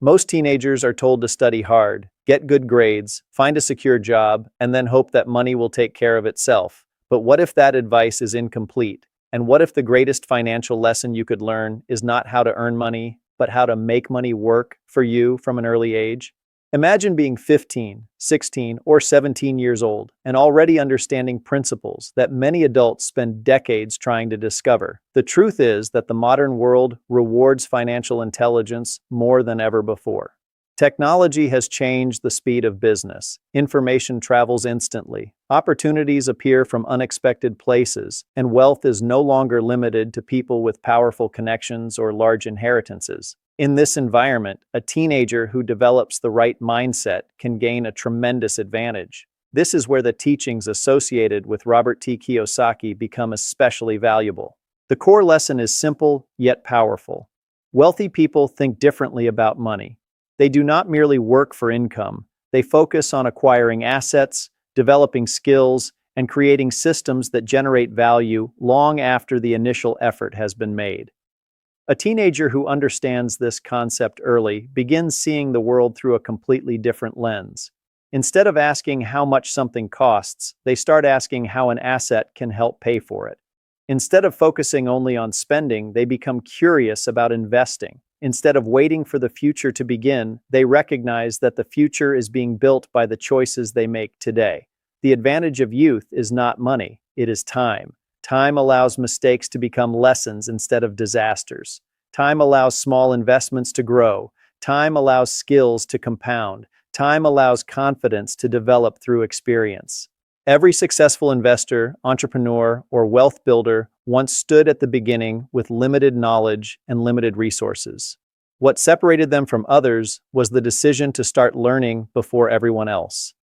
Most teenagers are told to study hard, get good grades, find a secure job, and then hope that money will take care of itself. But what if that advice is incomplete? And what if the greatest financial lesson you could learn is not how to earn money, but how to make money work for you from an early age? Imagine being 15, 16, or 17 years old and already understanding principles that many adults spend decades trying to discover. The truth is that the modern world rewards financial intelligence more than ever before. Technology has changed the speed of business. Information travels instantly. Opportunities appear from unexpected places, and wealth is no longer limited to people with powerful connections or large inheritances. In this environment, a teenager who develops the right mindset can gain a tremendous advantage. This is where the teachings associated with Robert T. Kiyosaki become especially valuable. The core lesson is simple yet powerful. Wealthy people think differently about money. They do not merely work for income. They focus on acquiring assets, developing skills, and creating systems that generate value long after the initial effort has been made. A teenager who understands this concept early begins seeing the world through a completely different lens. Instead of asking how much something costs, they start asking how an asset can help pay for it. Instead of focusing only on spending, they become curious about investing. Instead of waiting for the future to begin, they recognize that the future is being built by the choices they make today. The advantage of youth is not money, it is time. Time allows mistakes to become lessons instead of disasters. Time allows small investments to grow. Time allows skills to compound. Time allows confidence to develop through experience. Every successful investor, entrepreneur, or wealth builder once stood at the beginning with limited knowledge and limited resources. What separated them from others was the decision to start learning before everyone else.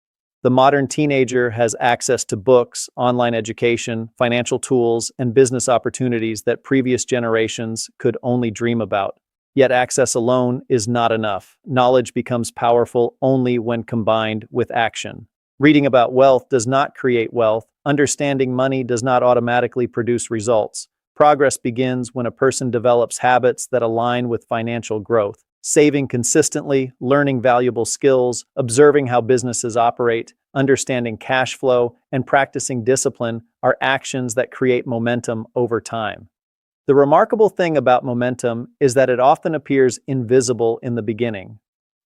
The modern teenager has access to books, online education, financial tools, and business opportunities that previous generations could only dream about. Yet access alone is not enough. Knowledge becomes powerful only when combined with action. Reading about wealth does not create wealth. Understanding money does not automatically produce results. Progress begins when a person develops habits that align with financial growth. Saving consistently, learning valuable skills, observing how businesses operate, understanding cash flow, and practicing discipline are actions that create momentum over time. The remarkable thing about momentum is that it often appears invisible in the beginning.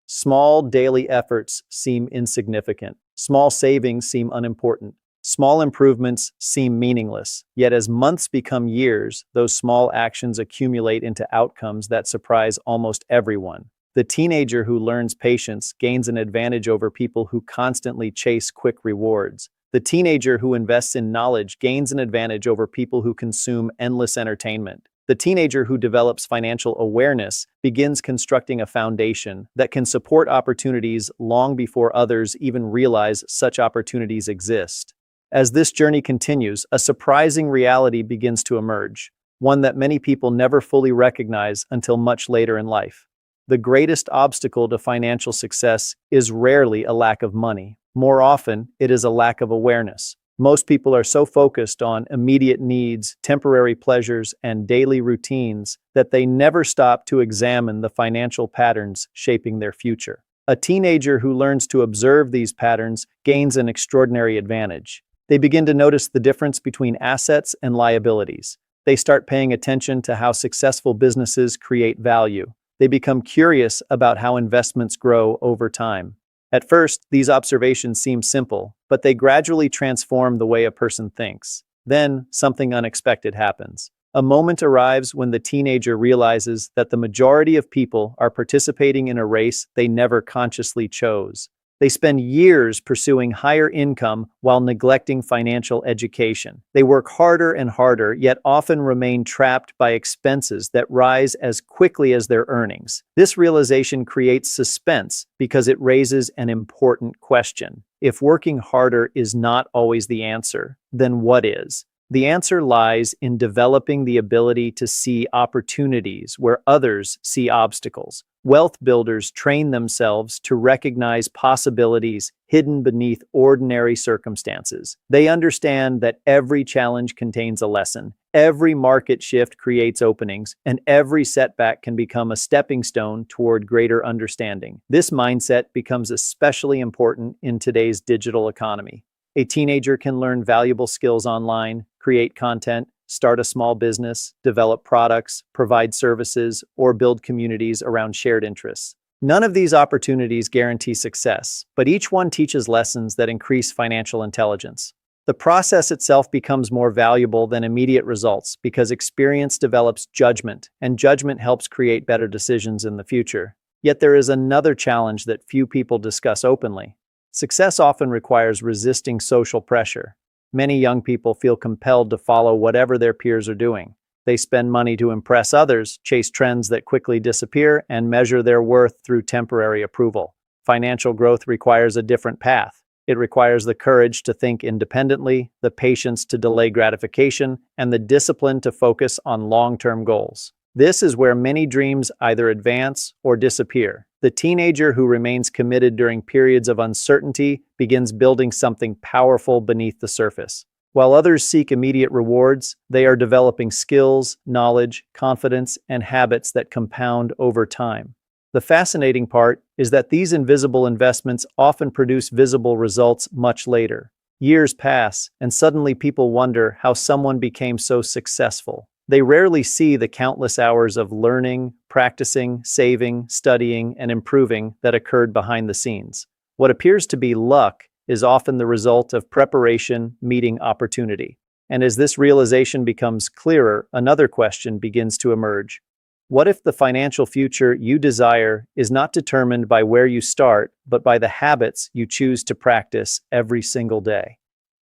Small daily efforts seem insignificant. Small savings seem unimportant. Small improvements seem meaningless. Yet as months become years, those small actions accumulate into outcomes that surprise almost everyone. The teenager who learns patience gains an advantage over people who constantly chase quick rewards. The teenager who invests in knowledge gains an advantage over people who consume endless entertainment. The teenager who develops financial awareness begins constructing a foundation that can support opportunities long before others even realize such opportunities exist. As this journey continues, a surprising reality begins to emerge, one that many people never fully recognize until much later in life. The greatest obstacle to financial success is rarely a lack of money. More often, it is a lack of awareness. Most people are so focused on immediate needs, temporary pleasures, and daily routines that they never stop to examine the financial patterns shaping their future. A teenager who learns to observe these patterns gains an extraordinary advantage. They begin to notice the difference between assets and liabilities. They start paying attention to how successful businesses create value. They become curious about how investments grow over time. At first, these observations seem simple, but they gradually transform the way a person thinks. Then, something unexpected happens. A moment arrives when the teenager realizes that the majority of people are participating in a race they never consciously chose. They spend years pursuing higher income while neglecting financial education. They work harder and harder, yet often remain trapped by expenses that rise as quickly as their earnings. This realization creates suspense because it raises an important question. If working harder is not always the answer, then what is? The answer lies in developing the ability to see opportunities where others see obstacles. Wealth builders train themselves to recognize possibilities hidden beneath ordinary circumstances. They understand that every challenge contains a lesson, Every market shift creates openings, and every setback can become a stepping stone toward greater understanding. This mindset becomes especially important in today's digital economy. A teenager can learn valuable skills online, create content, start a small business, develop products, provide services, or build communities around shared interests. None of these opportunities guarantee success, but each one teaches lessons that increase financial intelligence. The process itself becomes more valuable than immediate results because experience develops judgment, and judgment helps create better decisions in the future. Yet there is another challenge that few people discuss openly. Success often requires resisting social pressure. Many young people feel compelled to follow whatever their peers are doing. They spend money to impress others, chase trends that quickly disappear, and measure their worth through temporary approval. Financial growth requires a different path. It requires the courage to think independently, the patience to delay gratification, and the discipline to focus on long-term goals. This is where many dreams either advance or disappear. The teenager who remains committed during periods of uncertainty begins building something powerful beneath the surface. While others seek immediate rewards, they are developing skills, knowledge, confidence, and habits that compound over time. The fascinating part is that these invisible investments often produce visible results much later. Years pass, and suddenly people wonder how someone became so successful. They rarely see the countless hours of learning, practicing, saving, studying, and improving that occurred behind the scenes. What appears to be luck is often the result of preparation meeting opportunity. And as this realization becomes clearer, another question begins to emerge. What if the financial future you desire is not determined by where you start, but by the habits you choose to practice every single day?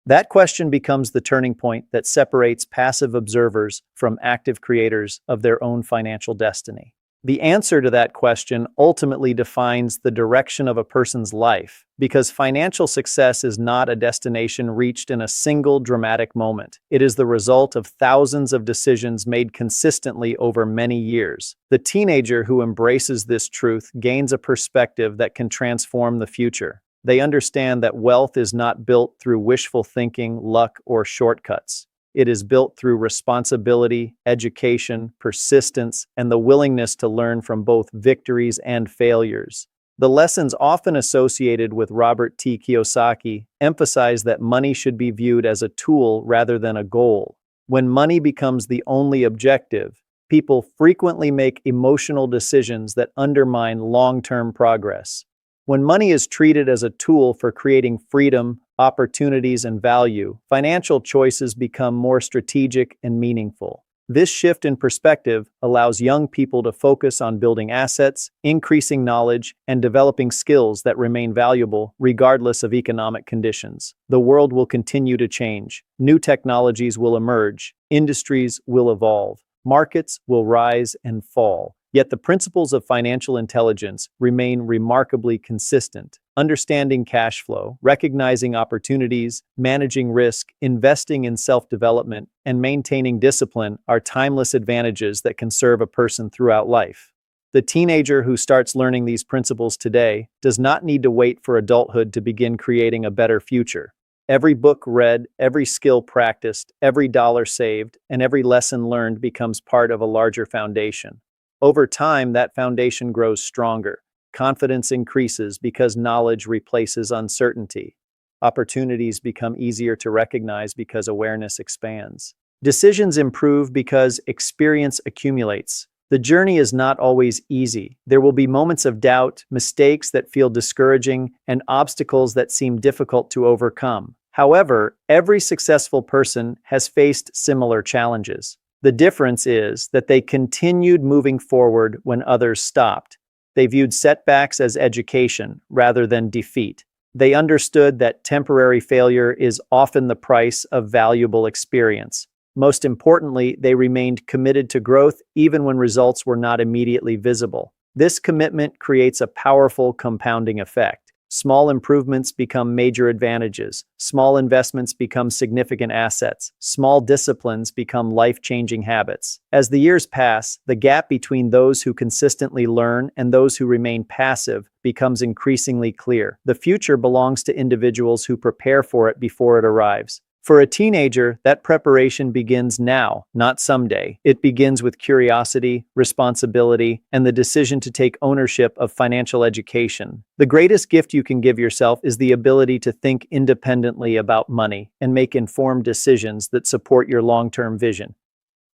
That question becomes the turning point that separates passive observers from active creators of their own financial destiny. The answer to that question ultimately defines the direction of a person's life, because financial success is not a destination reached in a single dramatic moment. It is the result of thousands of decisions made consistently over many years. The teenager who embraces this truth gains a perspective that can transform the future. They understand that wealth is not built through wishful thinking, luck, or shortcuts. It is built through responsibility, education, persistence, and the willingness to learn from both victories and failures. The lessons often associated with Robert T. Kiyosaki emphasize that money should be viewed as a tool rather than a goal. When money becomes the only objective, people frequently make emotional decisions that undermine long-term progress. When money is treated as a tool for creating freedom, opportunities, and value, financial choices become more strategic and meaningful. This shift in perspective allows young people to focus on building assets, increasing knowledge, and developing skills that remain valuable regardless of economic conditions. The world will continue to change. New technologies will emerge. Industries will evolve. Markets will rise and fall. Yet the principles of financial intelligence remain remarkably consistent. Understanding cash flow, recognizing opportunities, managing risk, investing in self-development, and maintaining discipline are timeless advantages that can serve a person throughout life. The teenager who starts learning these principles today does not need to wait for adulthood to begin creating a better future. Every book read, every skill practiced, every dollar saved, and every lesson learned becomes part of a larger foundation. Over time, that foundation grows stronger. Confidence increases because knowledge replaces uncertainty. Opportunities become easier to recognize because awareness expands. Decisions improve because experience accumulates. The journey is not always easy. There will be moments of doubt, mistakes that feel discouraging, and obstacles that seem difficult to overcome. However, every successful person has faced similar challenges. The difference is that they continued moving forward when others stopped. They viewed setbacks as education rather than defeat. They understood that temporary failure is often the price of valuable experience. Most importantly, they remained committed to growth even when results were not immediately visible. This commitment creates a powerful compounding effect. Small improvements become major advantages. Small investments become significant assets. Small disciplines become life-changing habits. As the years pass, the gap between those who consistently learn and those who remain passive becomes increasingly clear. The future belongs to individuals who prepare for it before it arrives. For a teenager, that preparation begins now, not someday. It begins with curiosity, responsibility, and the decision to take ownership of financial education. The greatest gift you can give yourself is the ability to think independently about money and make informed decisions that support your long-term vision.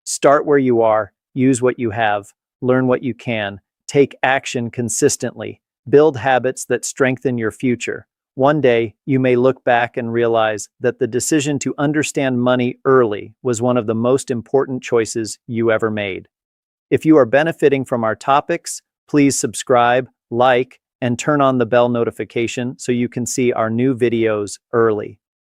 Start where you are, use what you have, learn what you can, take action consistently, build habits that strengthen your future. One day, you may look back and realize that the decision to understand money early was one of the most important choices you ever made. If you are benefiting from our topics, please subscribe, like, and turn on the bell notification so you can see our new videos early.